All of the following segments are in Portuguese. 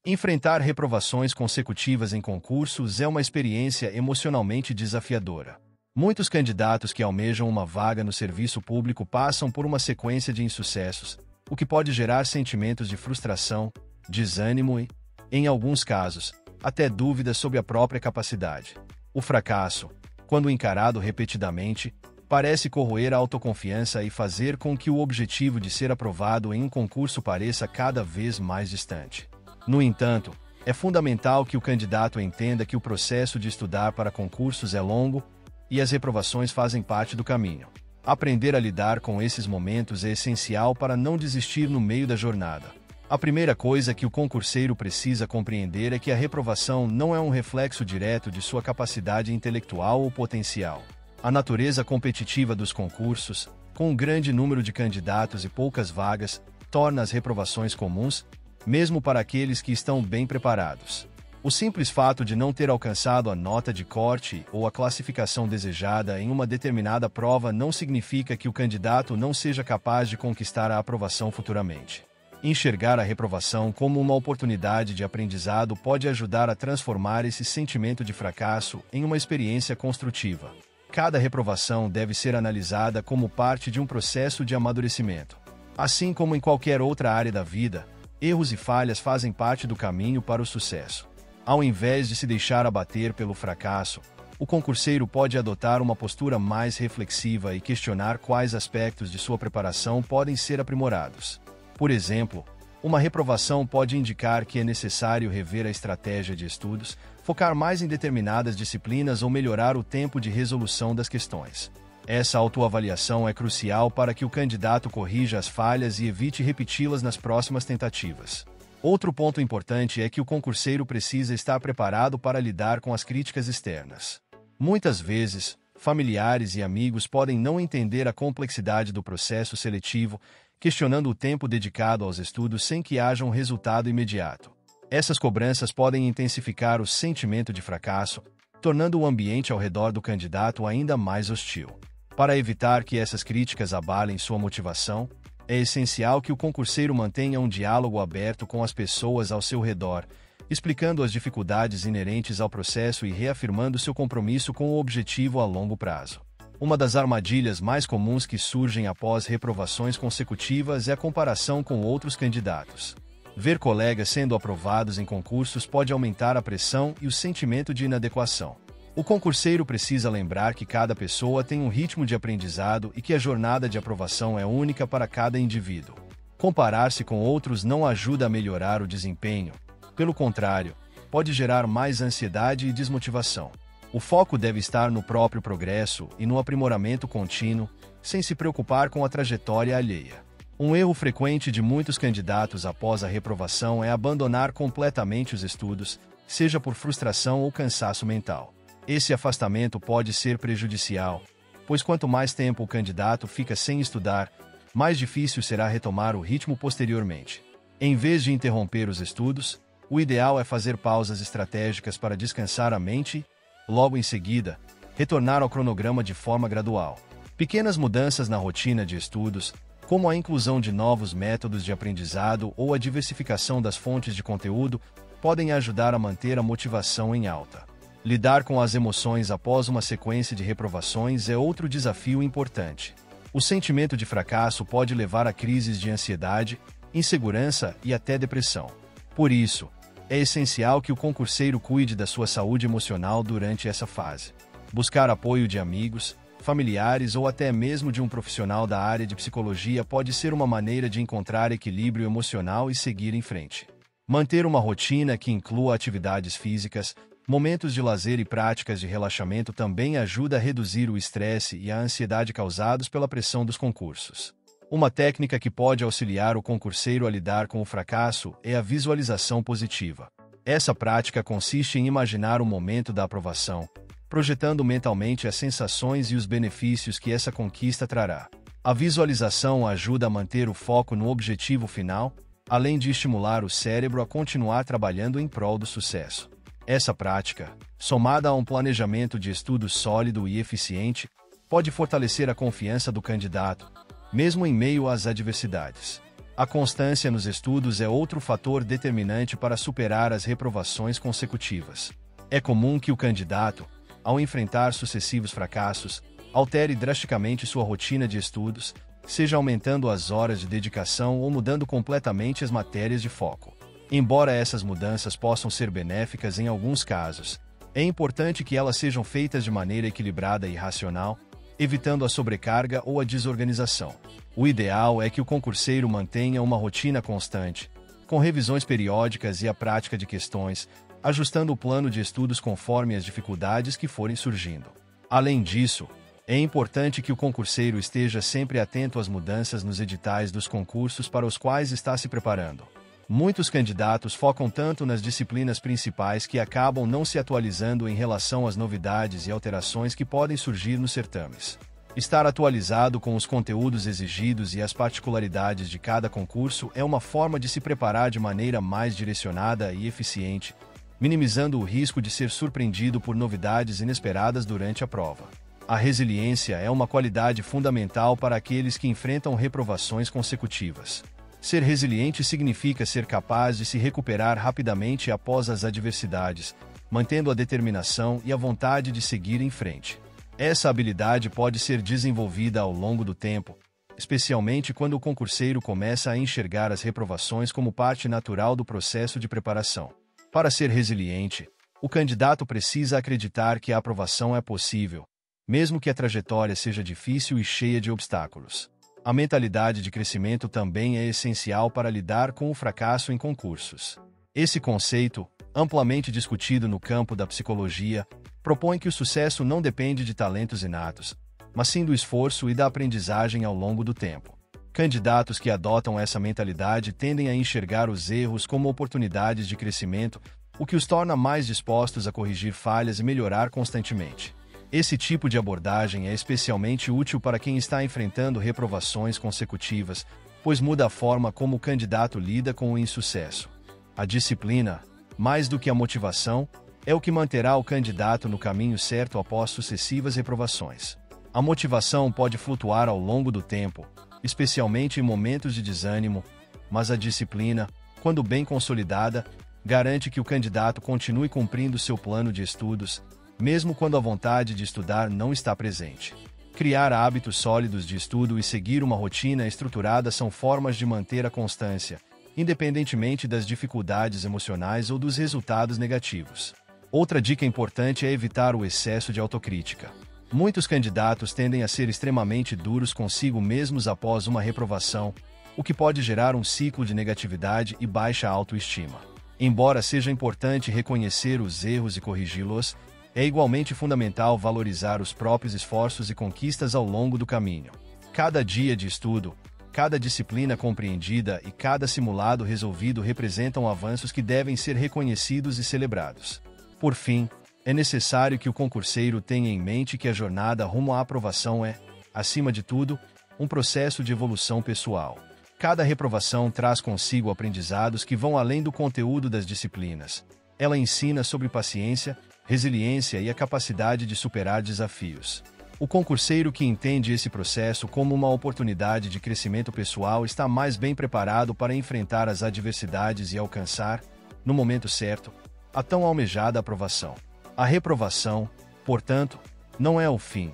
Enfrentar reprovações consecutivas em concursos é uma experiência emocionalmente desafiadora. Muitos candidatos que almejam uma vaga no serviço público passam por uma sequência de insucessos, o que pode gerar sentimentos de frustração, desânimo e, em alguns casos, até dúvidas sobre a própria capacidade. O fracasso, quando encarado repetidamente, parece corroer a autoconfiança e fazer com que o objetivo de ser aprovado em um concurso pareça cada vez mais distante. No entanto, é fundamental que o candidato entenda que o processo de estudar para concursos é longo e as reprovações fazem parte do caminho. Aprender a lidar com esses momentos é essencial para não desistir no meio da jornada. A primeira coisa que o concurseiro precisa compreender é que a reprovação não é um reflexo direto de sua capacidade intelectual ou potencial. A natureza competitiva dos concursos, com um grande número de candidatos e poucas vagas, torna as reprovações comuns, mesmo para aqueles que estão bem preparados. O simples fato de não ter alcançado a nota de corte ou a classificação desejada em uma determinada prova não significa que o candidato não seja capaz de conquistar a aprovação futuramente. Enxergar a reprovação como uma oportunidade de aprendizado pode ajudar a transformar esse sentimento de fracasso em uma experiência construtiva. Cada reprovação deve ser analisada como parte de um processo de amadurecimento. Assim como em qualquer outra área da vida, erros e falhas fazem parte do caminho para o sucesso. Ao invés de se deixar abater pelo fracasso, o concurseiro pode adotar uma postura mais reflexiva e questionar quais aspectos de sua preparação podem ser aprimorados. Por exemplo, uma reprovação pode indicar que é necessário rever a estratégia de estudos, focar mais em determinadas disciplinas ou melhorar o tempo de resolução das questões. Essa autoavaliação é crucial para que o candidato corrija as falhas e evite repeti-las nas próximas tentativas. Outro ponto importante é que o concurseiro precisa estar preparado para lidar com as críticas externas. Muitas vezes, familiares e amigos podem não entender a complexidade do processo seletivo, questionando o tempo dedicado aos estudos sem que haja um resultado imediato. Essas cobranças podem intensificar o sentimento de fracasso, tornando o ambiente ao redor do candidato ainda mais hostil. Para evitar que essas críticas abalem sua motivação, é essencial que o concurseiro mantenha um diálogo aberto com as pessoas ao seu redor, explicando as dificuldades inerentes ao processo e reafirmando seu compromisso com o objetivo a longo prazo. Uma das armadilhas mais comuns que surgem após reprovações consecutivas é a comparação com outros candidatos. Ver colegas sendo aprovados em concursos pode aumentar a pressão e o sentimento de inadequação. O concurseiro precisa lembrar que cada pessoa tem um ritmo de aprendizado e que a jornada de aprovação é única para cada indivíduo. Comparar-se com outros não ajuda a melhorar o desempenho. Pelo contrário, pode gerar mais ansiedade e desmotivação. O foco deve estar no próprio progresso e no aprimoramento contínuo, sem se preocupar com a trajetória alheia. Um erro frequente de muitos candidatos após a reprovação é abandonar completamente os estudos, seja por frustração ou cansaço mental. Esse afastamento pode ser prejudicial, pois quanto mais tempo o candidato fica sem estudar, mais difícil será retomar o ritmo posteriormente. Em vez de interromper os estudos, o ideal é fazer pausas estratégicas para descansar a mente e, logo em seguida, retornar ao cronograma de forma gradual. Pequenas mudanças na rotina de estudos, como a inclusão de novos métodos de aprendizado ou a diversificação das fontes de conteúdo, podem ajudar a manter a motivação em alta. Lidar com as emoções após uma sequência de reprovações é outro desafio importante. O sentimento de fracasso pode levar a crises de ansiedade, insegurança e até depressão. Por isso, é essencial que o concurseiro cuide da sua saúde emocional durante essa fase. Buscar apoio de amigos, familiares ou até mesmo de um profissional da área de psicologia pode ser uma maneira de encontrar equilíbrio emocional e seguir em frente. Manter uma rotina que inclua atividades físicas, momentos de lazer e práticas de relaxamento também ajuda a reduzir o estresse e a ansiedade causados pela pressão dos concursos. Uma técnica que pode auxiliar o concurseiro a lidar com o fracasso é a visualização positiva. Essa prática consiste em imaginar o momento da aprovação, projetando mentalmente as sensações e os benefícios que essa conquista trará. A visualização ajuda a manter o foco no objetivo final, além de estimular o cérebro a continuar trabalhando em prol do sucesso. Essa prática, somada a um planejamento de estudos sólido e eficiente, pode fortalecer a confiança do candidato, mesmo em meio às adversidades. A constância nos estudos é outro fator determinante para superar as reprovações consecutivas. É comum que o candidato, ao enfrentar sucessivos fracassos, altere drasticamente sua rotina de estudos, seja aumentando as horas de dedicação ou mudando completamente as matérias de foco. Embora essas mudanças possam ser benéficas em alguns casos, é importante que elas sejam feitas de maneira equilibrada e racional, evitando a sobrecarga ou a desorganização. O ideal é que o concurseiro mantenha uma rotina constante, com revisões periódicas e a prática de questões, ajustando o plano de estudos conforme as dificuldades que forem surgindo. Além disso, é importante que o concurseiro esteja sempre atento às mudanças nos editais dos concursos para os quais está se preparando. Muitos candidatos focam tanto nas disciplinas principais que acabam não se atualizando em relação às novidades e alterações que podem surgir nos certames. Estar atualizado com os conteúdos exigidos e as particularidades de cada concurso é uma forma de se preparar de maneira mais direcionada e eficiente, minimizando o risco de ser surpreendido por novidades inesperadas durante a prova. A resiliência é uma qualidade fundamental para aqueles que enfrentam reprovações consecutivas. Ser resiliente significa ser capaz de se recuperar rapidamente após as adversidades, mantendo a determinação e a vontade de seguir em frente. Essa habilidade pode ser desenvolvida ao longo do tempo, especialmente quando o concurseiro começa a enxergar as reprovações como parte natural do processo de preparação. Para ser resiliente, o candidato precisa acreditar que a aprovação é possível, mesmo que a trajetória seja difícil e cheia de obstáculos. A mentalidade de crescimento também é essencial para lidar com o fracasso em concursos. Esse conceito, amplamente discutido no campo da psicologia, propõe que o sucesso não depende de talentos inatos, mas sim do esforço e da aprendizagem ao longo do tempo. Candidatos que adotam essa mentalidade tendem a enxergar os erros como oportunidades de crescimento, o que os torna mais dispostos a corrigir falhas e melhorar constantemente. Esse tipo de abordagem é especialmente útil para quem está enfrentando reprovações consecutivas, pois muda a forma como o candidato lida com o insucesso. A disciplina, mais do que a motivação, é o que manterá o candidato no caminho certo após sucessivas reprovações. A motivação pode flutuar ao longo do tempo, especialmente em momentos de desânimo, mas a disciplina, quando bem consolidada, garante que o candidato continue cumprindo seu plano de estudos, mesmo quando a vontade de estudar não está presente. Criar hábitos sólidos de estudo e seguir uma rotina estruturada são formas de manter a constância, independentemente das dificuldades emocionais ou dos resultados negativos. Outra dica importante é evitar o excesso de autocrítica. Muitos candidatos tendem a ser extremamente duros consigo mesmos após uma reprovação, o que pode gerar um ciclo de negatividade e baixa autoestima. Embora seja importante reconhecer os erros e corrigi-los, é igualmente fundamental valorizar os próprios esforços e conquistas ao longo do caminho. Cada dia de estudo, cada disciplina compreendida e cada simulado resolvido representam avanços que devem ser reconhecidos e celebrados. Por fim, é necessário que o concurseiro tenha em mente que a jornada rumo à aprovação é, acima de tudo, um processo de evolução pessoal. Cada reprovação traz consigo aprendizados que vão além do conteúdo das disciplinas. Ela ensina sobre paciência, resiliência e a capacidade de superar desafios. O concurseiro que entende esse processo como uma oportunidade de crescimento pessoal está mais bem preparado para enfrentar as adversidades e alcançar, no momento certo, a tão almejada aprovação. A reprovação, portanto, não é o fim,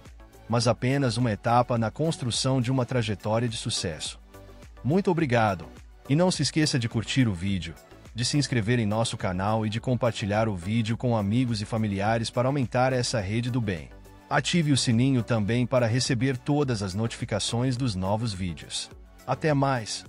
mas apenas uma etapa na construção de uma trajetória de sucesso. Muito obrigado! E não se esqueça de curtir o vídeo, de se inscrever em nosso canal e de compartilhar o vídeo com amigos e familiares para aumentar essa rede do bem. Ative o sininho também para receber todas as notificações dos novos vídeos. Até mais!